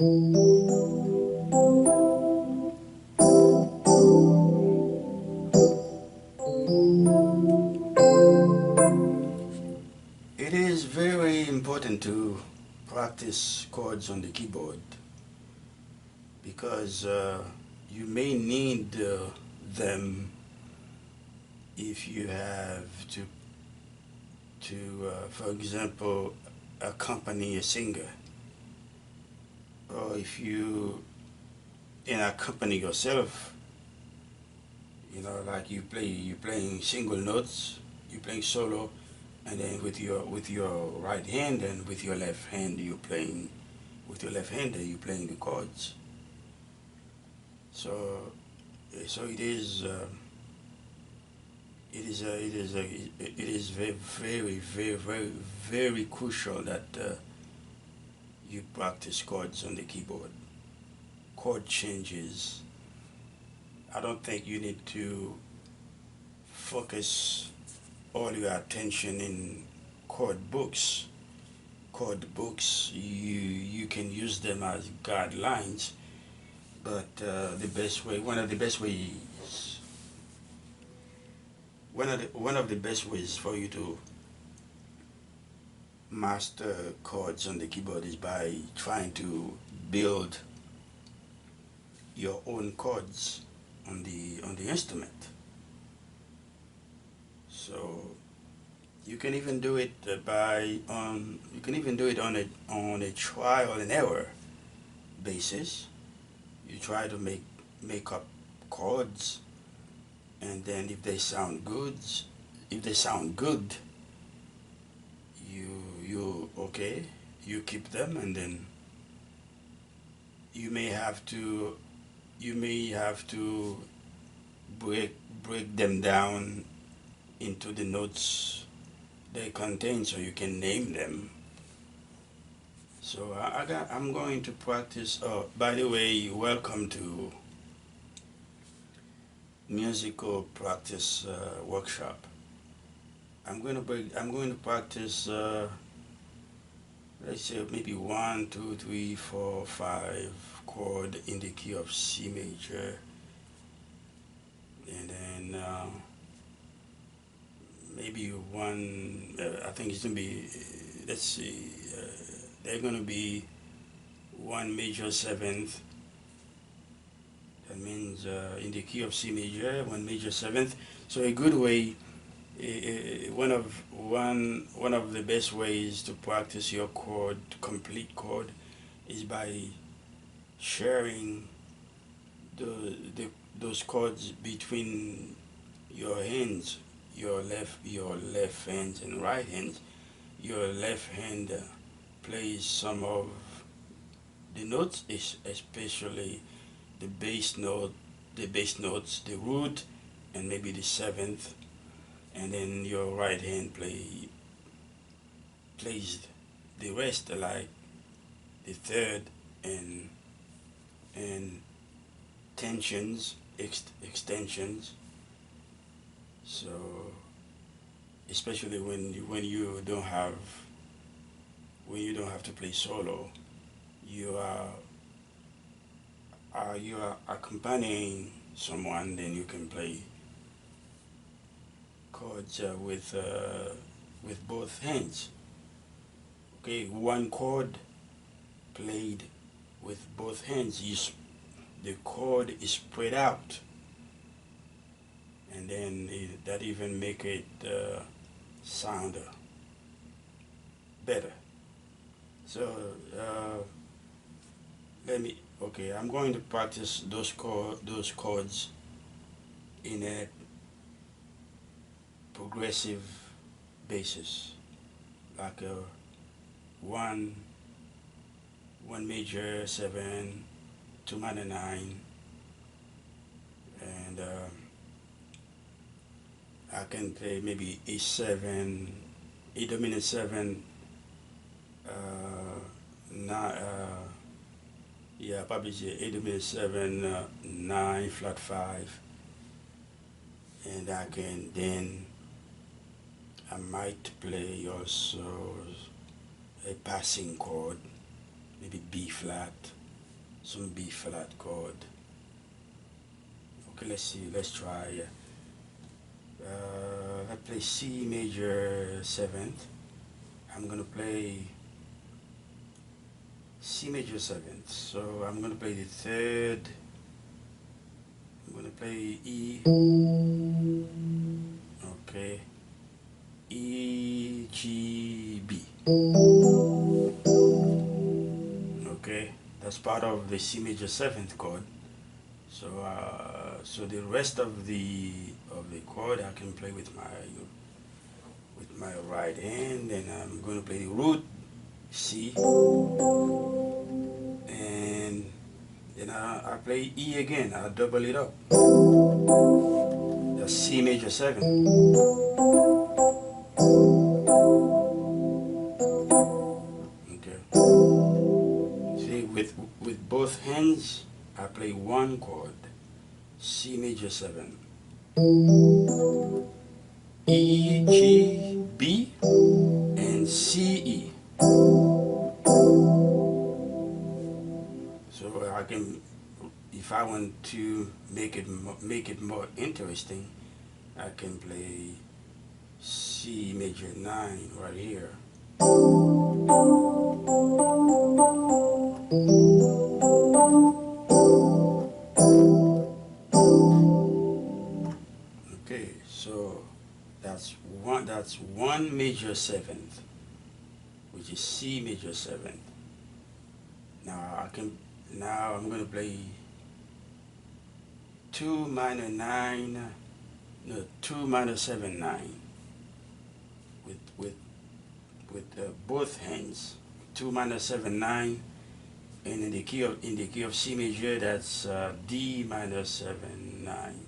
It is very important to practice chords on the keyboard because you may need them if you have for example, accompany a singer, or if you and accompany yourself. Like you playing single notes, you playing solo, and then with your right hand and with your left hand you playing with your left hand you playing the chords. So so it is very very very very very crucial that you practice chords on the keyboard. Chord changes. I don't think you need to focus all your attention in chord books. Chord books, you can use them as guidelines, but one of the best ways, one of the best ways for you to master chords on the keyboard is by trying to build your own chords on the instrument. So you can even do it you can even do it on a trial and error basis. You try to make up chords, and then if they sound good, okay, you keep them, and then you may have to you may have to break them down into the notes they contain so you can name them. So I'm going to practice. Oh, by the way, welcome to musical practice workshop. I'm going to practice. Let's say maybe one, two, three, four, five chord in the key of C major, and then maybe one. I think it's gonna be. Let's see. They're gonna be one major seventh. That means in the key of C major, one major seventh. So a good way, one of the best ways to practice your chord, complete chord, is by sharing the, the those chords between your hands, your left hand and right hand. Your left hand plays some of the notes, especially the bass note, the bass notes, the root, and maybe the seventh, and then your right hand plays the rest, like the third and and tensions, extensions. So especially when you don't have to play solo, you you are accompanying someone, then you can play chords with both hands. Okay, one chord played with both hands. The chord is spread out, and then that even make it sound better. So let me. Okay, I'm going to practice those chords in a progressive basis, like a one one major seven, two minor nine, and I can play maybe A7, A dominant seven, nine, yeah, probably A dominant seven, nine flat five, and I might play also a passing chord, maybe B flat, some B flat chord. Okay, let's see. Let's try. I play C major seventh. I'm gonna play C major seventh. So I'm gonna play the third. I'm gonna play E. Okay. E G B. Okay. That's part of the C major seventh chord. So so the rest of the chord I can play with my right hand, and I'm going to play the root C, and then I play E again. I double it up. That's C major seven. Okay. See, with both hands, I play one chord, C major seven, E G B, and C E. So I can, if I want to make it more interesting, I can play C major 9 right here. Okay, so that's one major seventh, which is C major seventh. Now I can now I'm gonna play 2 minor 9, no, 2 minor 7 9 with both hands. 2 minor 7 9, and in the key of C major, that's D minor 7 9.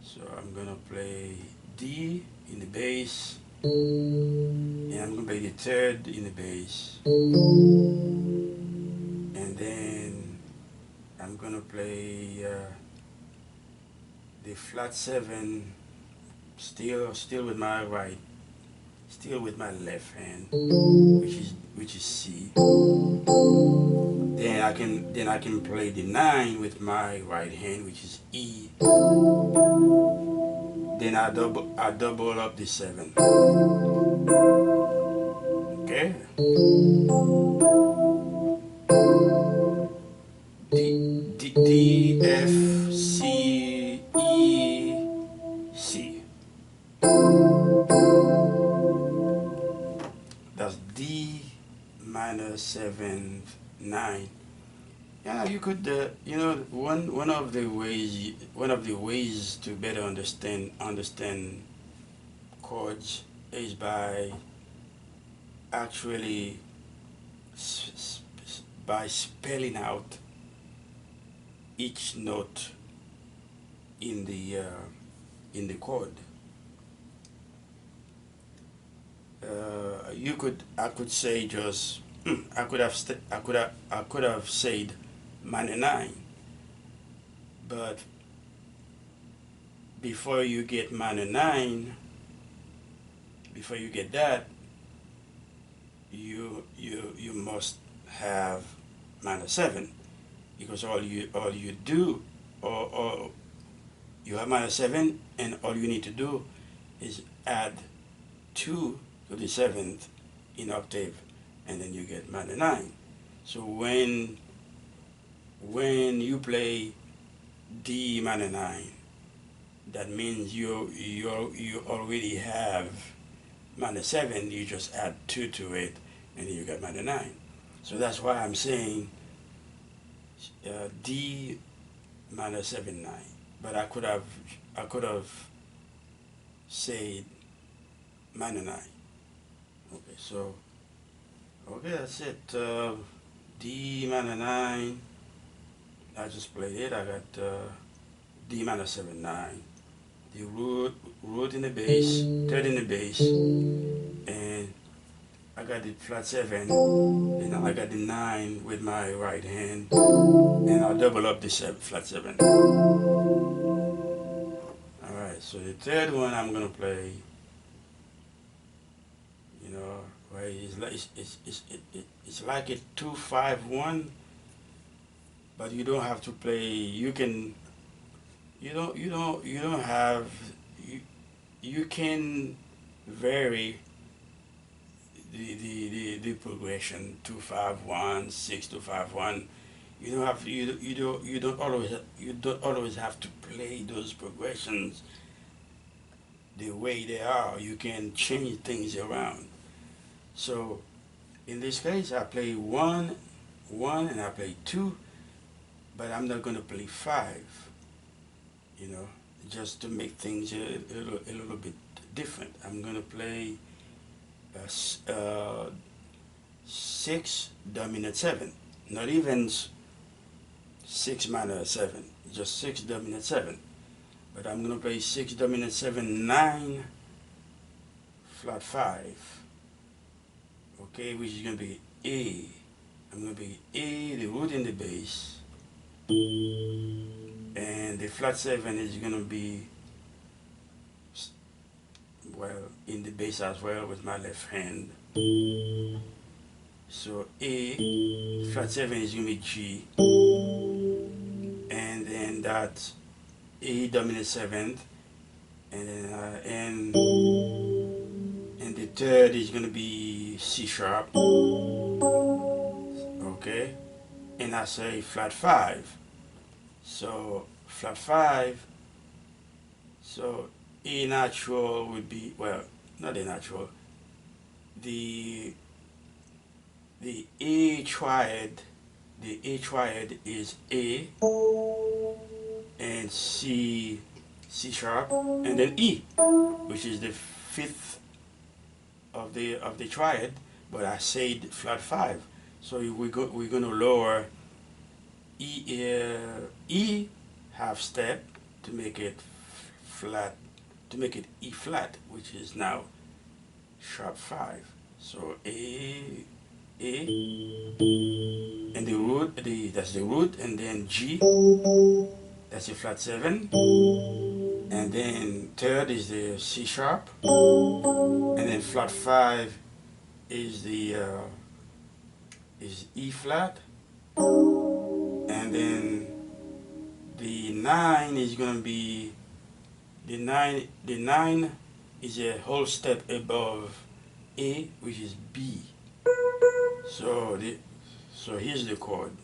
So I'm gonna play D in the bass, and I'm gonna play the third in the bass, and then I'm gonna play the flat 7, still with my right, still with my left hand, which is C. Then I can play the 9 with my right hand, which is E. Then I double up the 7. Okay. D F C E C. That's D minor 7 9. Yeah, you could one of the ways to better understand chords is by actually by spelling out each note in the chord. I could say just I could have said minor 9, but before you get minor 9, before you get that, you must have minor 7, because all you do, or you have minor 7, and all you need to do is add 2 to the 7th in octave, and then you get minor 9. So when you play D minor 9, that means you already have minor 7. You just add 2 to it, and then you get minor 9. So that's why I'm saying D minor 7 9. But I could have said minor 9. Okay, so okay, that's it. D minor 9. I just played it. I got D minor 7 9. The root in the bass, third in the bass, and I got the flat 7, and I got the 9 with my right hand, and I'll double up the flat 7. Alright, so the third one I'm gonna play, right, it's like it's like a 2-5-1, but you don't have to play. You can. You don't have. You you can vary the progression 2-5-1, 6-2-5-1. You don't have you don't always have to play those progressions the way they are. You can change things around. So in this case, I play one, and I play two, but I'm not gonna play five. You know, just to make things a little bit different. I'm gonna play six dominant seven, not even six minor seven, just six dominant seven. But I'm gonna play six dominant seven nine flat five. Okay, which is gonna be A. I'm gonna be A, the root and the bass, and the flat seven is gonna be well in the bass as well with my left hand. So A flat seven is gonna be G, and then that's A dominant seventh, and then and the third is gonna be C sharp. Okay, and I say flat five. So flat five. So A natural would be, well, not A natural. The the A triad, the A triad is A and C sharp and then E, which is the fifth of the triad. But I said flat five, so we're gonna lower E half step to make it flat, to make it E flat, which is now sharp five. So A, and the root, that's the root, and then G, that's the flat seven, and then third is the C sharp, and then flat five is the is E flat, and then the nine is gonna be the nine is a whole step above A, which is B. So so here's the chord.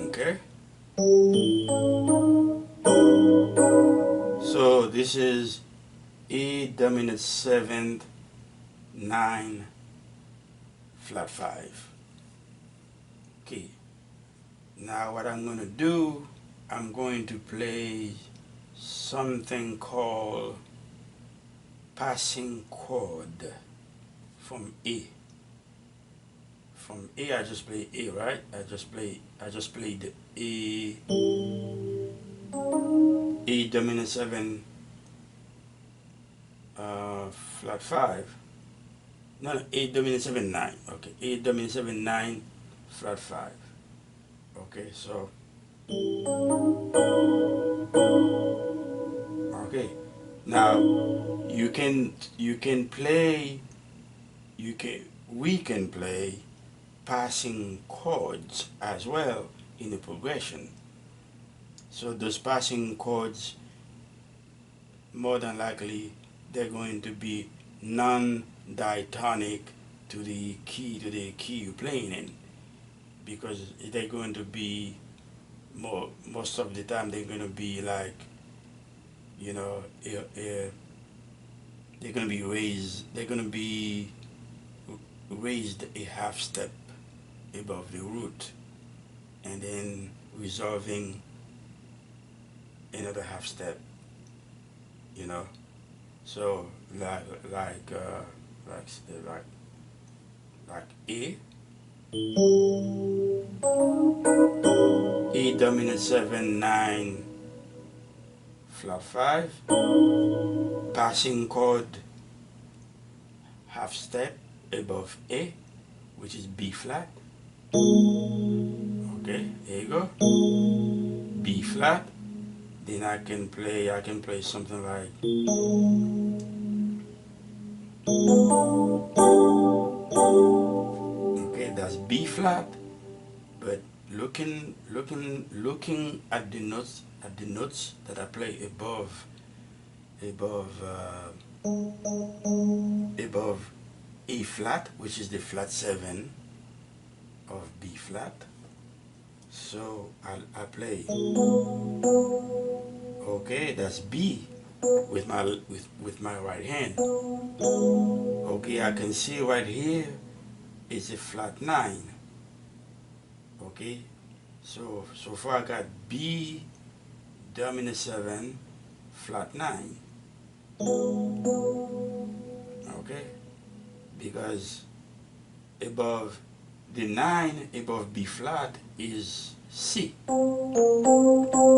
Okay. So this is A dominant seventh, nine, flat five. Okay. Now what I'm gonna do, I'm going to play something called passing chord from A. From A, I just play A, right? I just played A dominant seven, flat five. No, A dominant seven nine. Okay, A dominant seven nine, flat five. Okay, so okay. Now you can play we can play passing chords as well in the progression. So those passing chords, more than likely, they're going to be non-diatonic to the key you're playing in, because they're going to be most of the time they're going to be like, you know, they're going to be raised a half step above the root, and then resolving another half step, you know. So like A dominant seven nine flat five, passing chord half step above A, which is B flat. Okay, there you go. B flat. Then I can play something like flat, but looking at the notes that I play above above A flat, which is the flat 7 of B flat. So I play, okay, that's B with my right hand. Okay, I can see right here is a flat 9. Okay, so far I got B dominant 7 flat 9. Okay, because above the 9 above B flat is C. So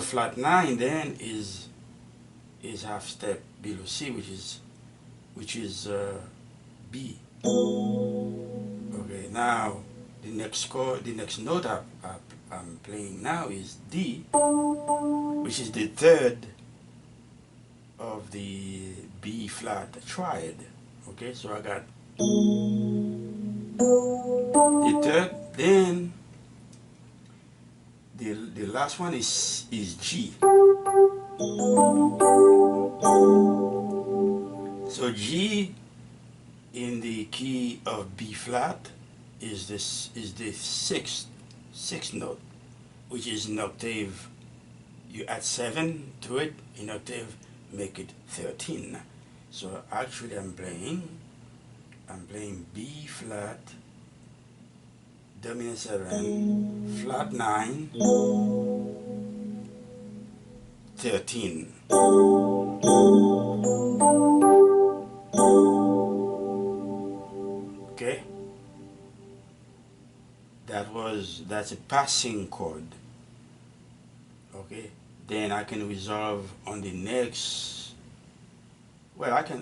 flat 9 then is half step below C, which is B. Okay, now the next note I'm playing now is D, which is the third of the B flat triad. Okay, so I got the third, then the last one is G. So G in the key of B flat is the sixth note, which is an octave. You add 7 to it in octave, make it 13. So actually I'm playing B flat dominant 7 flat 9 13. Okay, that's a passing chord. Okay, then I can resolve on the next. Well, I can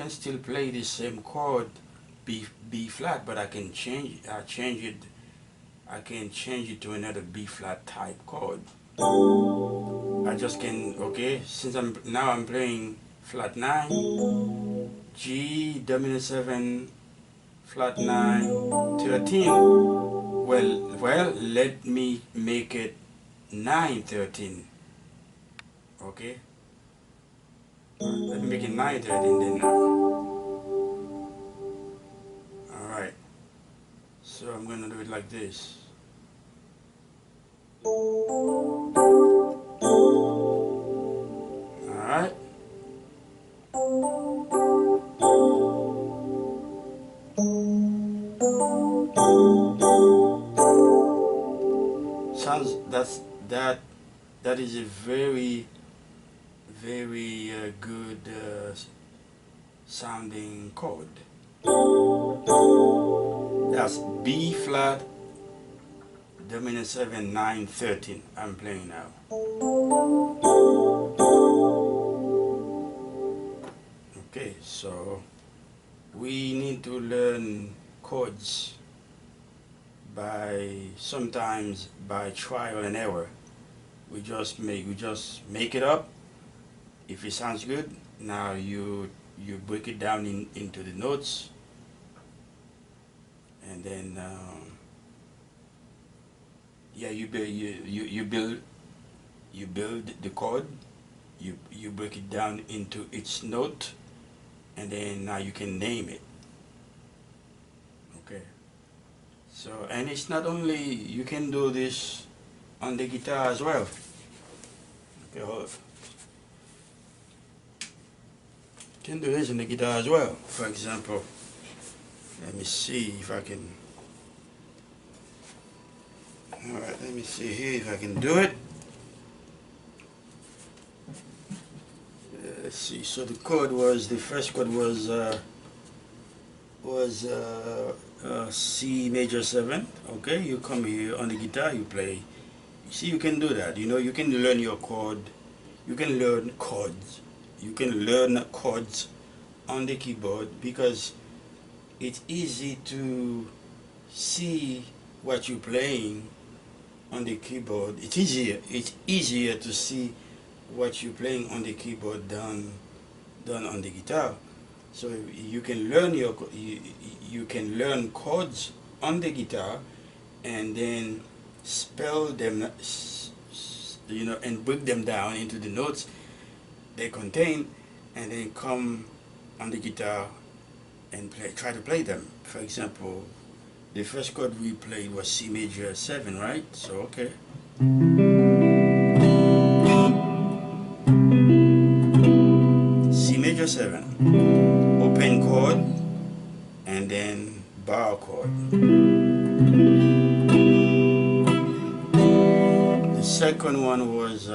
still play the same chord, B flat, but I can change it. I can change it to another B flat type chord. I just can, okay, since I'm playing flat 9, G dominant 7 flat 9 13. Well, let me make it 9 13. Okay, let me make it 9 13 then now. All right, so I'm gonna do it like this. All right. Sounds that is a very good sounding chord. That's B flat dominant 7 9 13. I'm playing now. Okay, so we need to learn chords sometimes by trial and error. We just make it up. If it sounds good, now you break it down into the notes, and then yeah, you build the chord. You break it down into each note, and then now you can name it. Okay. So, and it's not only, you can do this on the guitar as well. Okay, hold on. You can do this on the guitar as well. For example, let me see if I can. Alright, let me see here if I can do it. Let's see. So the first chord was C major 7. Okay, you come here on the guitar, you play. You see, you can do that. You can learn your chord. You can learn chords. You can learn chords on the keyboard, because it's easy to see what you're playing on the keyboard. It's easier to see what you're playing on the keyboard than on the guitar. So you can learn you can learn chords on the guitar and then spell them, and break them down into the notes they contain, and then come on the guitar and try to play them. For example, the first chord we played was C major 7, right? So okay. C major 7, open chord, and then bar chord. The second one was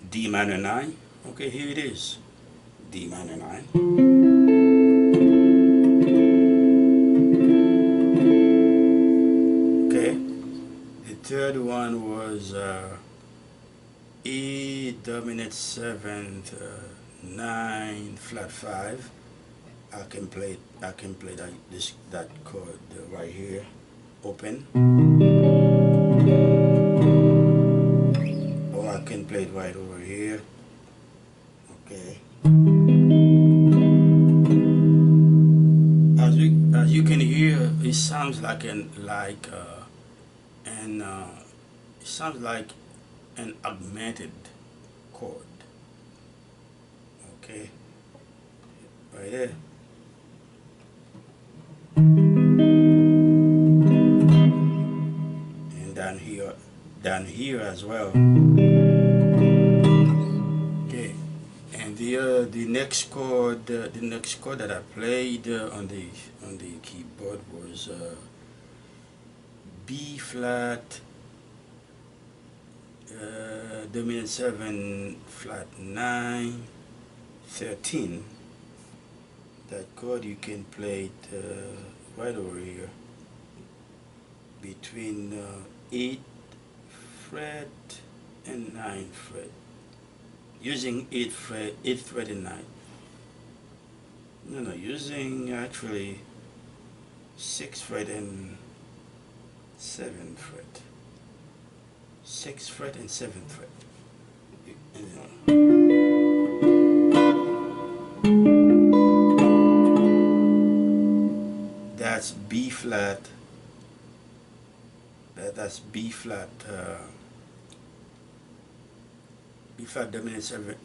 D minor 9. Okay, here it is. D minor 9. Okay. The third one was E dominant 7th 9 flat 5. I can play that chord right here, open. Or I can play it right over here. Okay. As you can hear, it sounds like it sounds like an augmented chord. Okay. Right there. And down here as well. Okay. And the next chord that I played on the keyboard was B flat dominant 7 flat 9 13. That chord you can play it right over here between 8th fret and 9th fret, using 8th fret and 9th. No, using actually 6th fret and 7th fret. 6th fret and 7th fret. That's B flat. That's B flat. B flat dominant 7.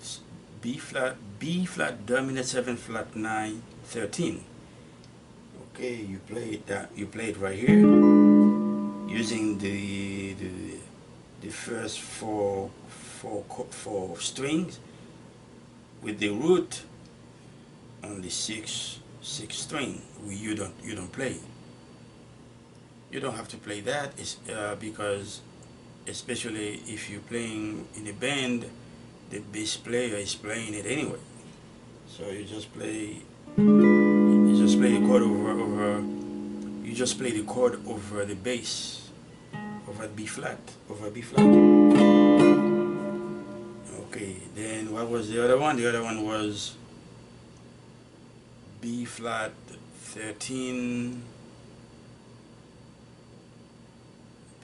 B flat dominant 7 flat 9 13. Okay, you play it right here using the first four strings with the root on the sixth string. You don't play. You don't have to play that. It's because especially if you're playing in a band, the bass player is playing it anyway. So you just play the chord over you just play the chord over the bass, over B flat. Okay, then what was the other one? The other one was B flat 13,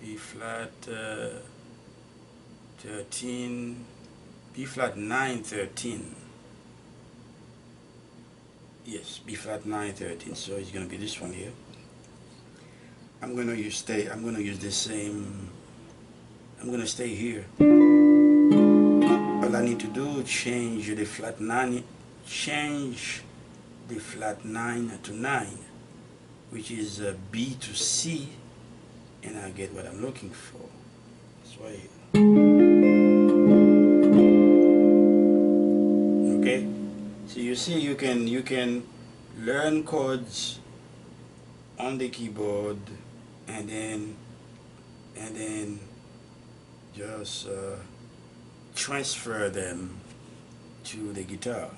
B flat 13, B flat 9 13. Yes, B flat 9 13. So it's gonna be this one here. I'm gonna use the same. I'm gonna stay here. All I need to do is change the flat 9. Change the flat 9 to 9, which is B to C, and I get what I'm looking for. That's right. Okay. So you see, you can learn chords on the keyboard, and then just transfer them to the guitar.